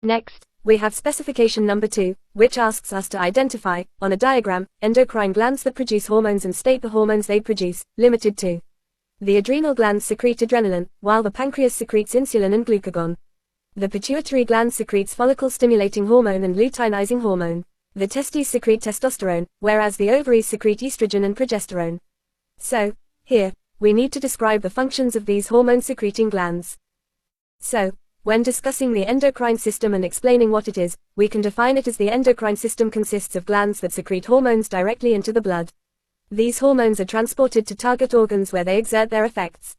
Next, we have specification number 2, which asks us to identify, on a diagram, endocrine glands that produce hormones and state the hormones they produce, limited to. The adrenal glands secrete adrenaline, while the pancreas secretes insulin and glucagon. The pituitary gland secretes follicle-stimulating hormone and luteinizing hormone. The testes secrete testosterone, whereas the ovaries secrete estrogen and progesterone. So, here, we need to describe the functions of these hormone-secreting glands. So, when discussing the endocrine system and explaining what it is, we can define it as the endocrine system consists of glands that secrete hormones directly into the blood. These hormones are transported to target organs where they exert their effects.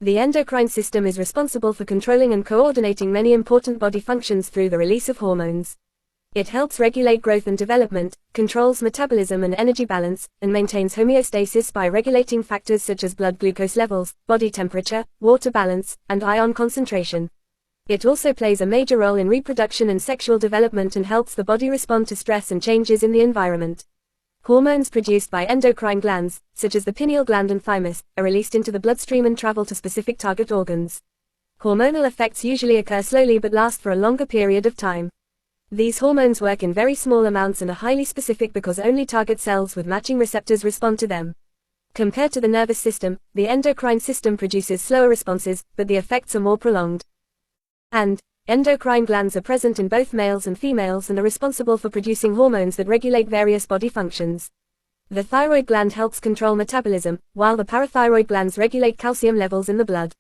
The endocrine system is responsible for controlling and coordinating many important body functions through the release of hormones. It helps regulate growth and development, controls metabolism and energy balance, and maintains homeostasis by regulating factors such as blood glucose levels, body temperature, water balance, and ion concentration. It also plays a major role in reproduction and sexual development and helps the body respond to stress and changes in the environment. Hormones produced by endocrine glands, such as the pineal gland and thymus, are released into the bloodstream and travel to specific target organs. Hormonal effects usually occur slowly but last for a longer period of time. These hormones work in very small amounts and are highly specific because only target cells with matching receptors respond to them. Compared to the nervous system, the endocrine system produces slower responses, but the effects are more prolonged. And, endocrine glands are present in both males and females and are responsible for producing hormones that regulate various body functions. The thyroid gland helps control metabolism, while the parathyroid glands regulate calcium levels in the blood.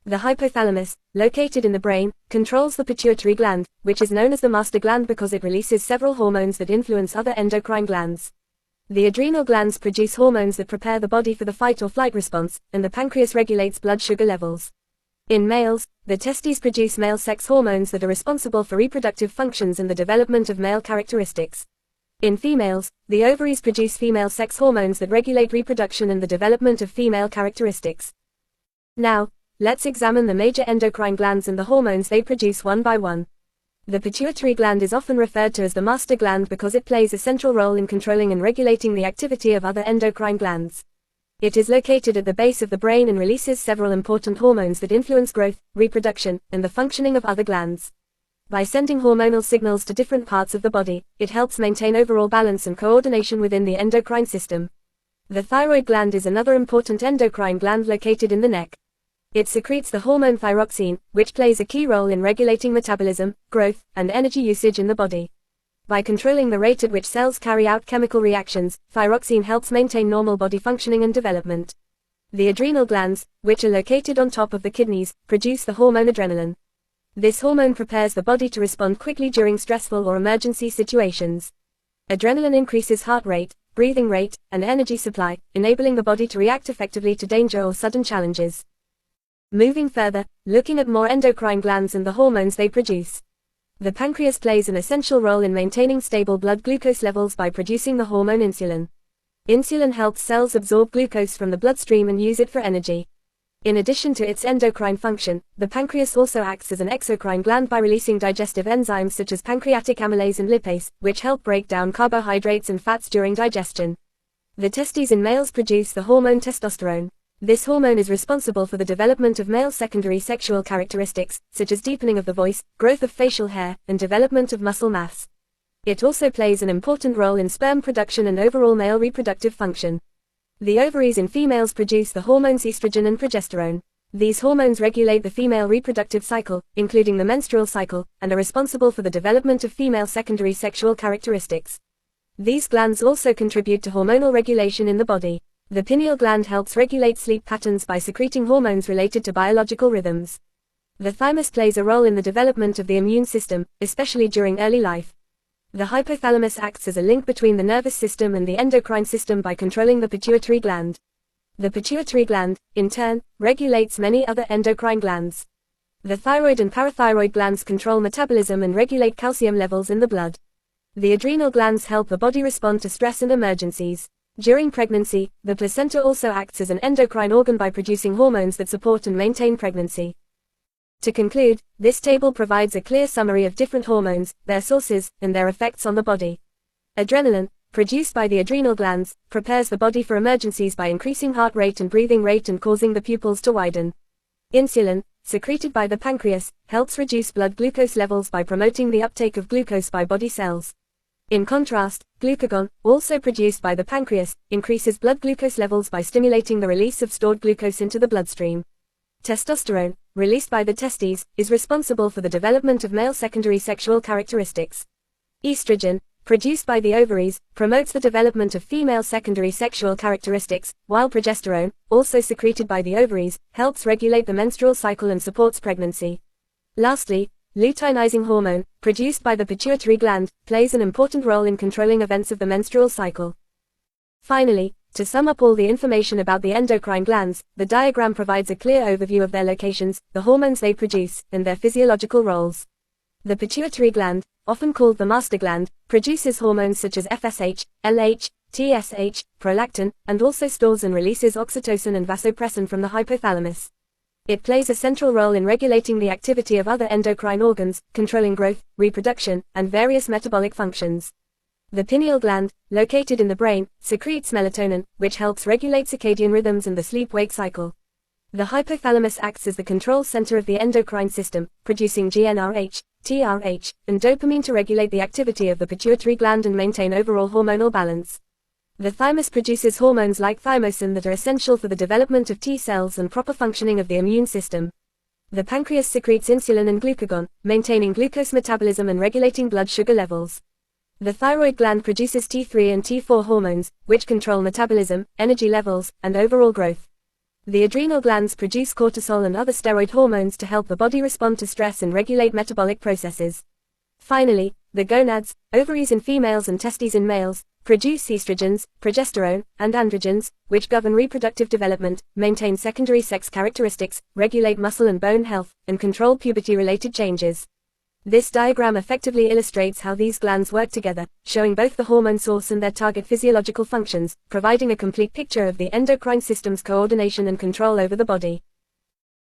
The hypothalamus, located in the brain, controls the pituitary gland, which is known as the master gland because it releases several hormones that influence other endocrine glands. The adrenal glands produce hormones that prepare the body for the fight or flight response, and the pancreas regulates blood sugar levels. In males, the testes produce male sex hormones that are responsible for reproductive functions and the development of male characteristics. In females, the ovaries produce female sex hormones that regulate reproduction and the development of female characteristics. Now, let's examine the major endocrine glands and the hormones they produce one by one. The pituitary gland is often referred to as the master gland because it plays a central role in controlling and regulating the activity of other endocrine glands. It is located at the base of the brain and releases several important hormones that influence growth, reproduction, and the functioning of other glands. By sending hormonal signals to different parts of the body, it helps maintain overall balance and coordination within the endocrine system. The thyroid gland is another important endocrine gland located in the neck. It secretes the hormone thyroxine, which plays a key role in regulating metabolism, growth, and energy usage in the body. By controlling the rate at which cells carry out chemical reactions, thyroxine helps maintain normal body functioning and development. The adrenal glands, which are located on top of the kidneys, produce the hormone adrenaline. This hormone prepares the body to respond quickly during stressful or emergency situations. Adrenaline increases heart rate, breathing rate, and energy supply, enabling the body to react effectively to danger or sudden challenges. Moving further, looking at more endocrine glands and the hormones they produce. The pancreas plays an essential role in maintaining stable blood glucose levels by producing the hormone insulin. Insulin helps cells absorb glucose from the bloodstream and use it for energy. In addition to its endocrine function, the pancreas also acts as an exocrine gland by releasing digestive enzymes such as pancreatic amylase and lipase, which help break down carbohydrates and fats during digestion. The testes in males produce the hormone testosterone. This hormone is responsible for the development of male secondary sexual characteristics, such as deepening of the voice, growth of facial hair, and development of muscle mass. It also plays an important role in sperm production and overall male reproductive function. The ovaries in females produce the hormones estrogen and progesterone. These hormones regulate the female reproductive cycle, including the menstrual cycle, and are responsible for the development of female secondary sexual characteristics. These glands also contribute to hormonal regulation in the body. The pineal gland helps regulate sleep patterns by secreting hormones related to biological rhythms. The thymus plays a role in the development of the immune system, especially during early life. The hypothalamus acts as a link between the nervous system and the endocrine system by controlling the pituitary gland. The pituitary gland, in turn, regulates many other endocrine glands. The thyroid and parathyroid glands control metabolism and regulate calcium levels in the blood. The adrenal glands help the body respond to stress and emergencies. During pregnancy, the placenta also acts as an endocrine organ by producing hormones that support and maintain pregnancy. To conclude, this table provides a clear summary of different hormones, their sources, and their effects on the body. Adrenaline, produced by the adrenal glands, prepares the body for emergencies by increasing heart rate and breathing rate and causing the pupils to widen. Insulin, secreted by the pancreas, helps reduce blood glucose levels by promoting the uptake of glucose by body cells. In contrast, glucagon, also produced by the pancreas, increases blood glucose levels by stimulating the release of stored glucose into the bloodstream. Testosterone, released by the testes, is responsible for the development of male secondary sexual characteristics. Estrogen, produced by the ovaries, promotes the development of female secondary sexual characteristics, while progesterone, also secreted by the ovaries, helps regulate the menstrual cycle and supports pregnancy. Lastly, luteinizing hormone, produced by the pituitary gland, plays an important role in controlling events of the menstrual cycle. Finally, to sum up all the information about the endocrine glands, the diagram provides a clear overview of their locations, the hormones they produce, and their physiological roles. The pituitary gland, often called the master gland, produces hormones such as FSH, LH, TSH, prolactin, and also stores and releases oxytocin and vasopressin from the hypothalamus. It plays a central role in regulating the activity of other endocrine organs, controlling growth, reproduction, and various metabolic functions. The pineal gland, located in the brain, secretes melatonin, which helps regulate circadian rhythms and the sleep-wake cycle. The hypothalamus acts as the control center of the endocrine system, producing GnRH, TRH, and dopamine to regulate the activity of the pituitary gland and maintain overall hormonal balance. The thymus produces hormones like thymosin that are essential for the development of T cells and proper functioning of the immune system. The pancreas secretes insulin and glucagon, maintaining glucose metabolism and regulating blood sugar levels. The thyroid gland produces T3 and T4 hormones, which control metabolism, energy levels, and overall growth. The adrenal glands produce cortisol and other steroid hormones to help the body respond to stress and regulate metabolic processes. Finally, the gonads, ovaries in females and testes in males, produce estrogens, progesterone, and androgens, which govern reproductive development, maintain secondary sex characteristics, regulate muscle and bone health, and control puberty-related changes. This diagram effectively illustrates how these glands work together, showing both the hormone source and their target physiological functions, providing a complete picture of the endocrine system's coordination and control over the body.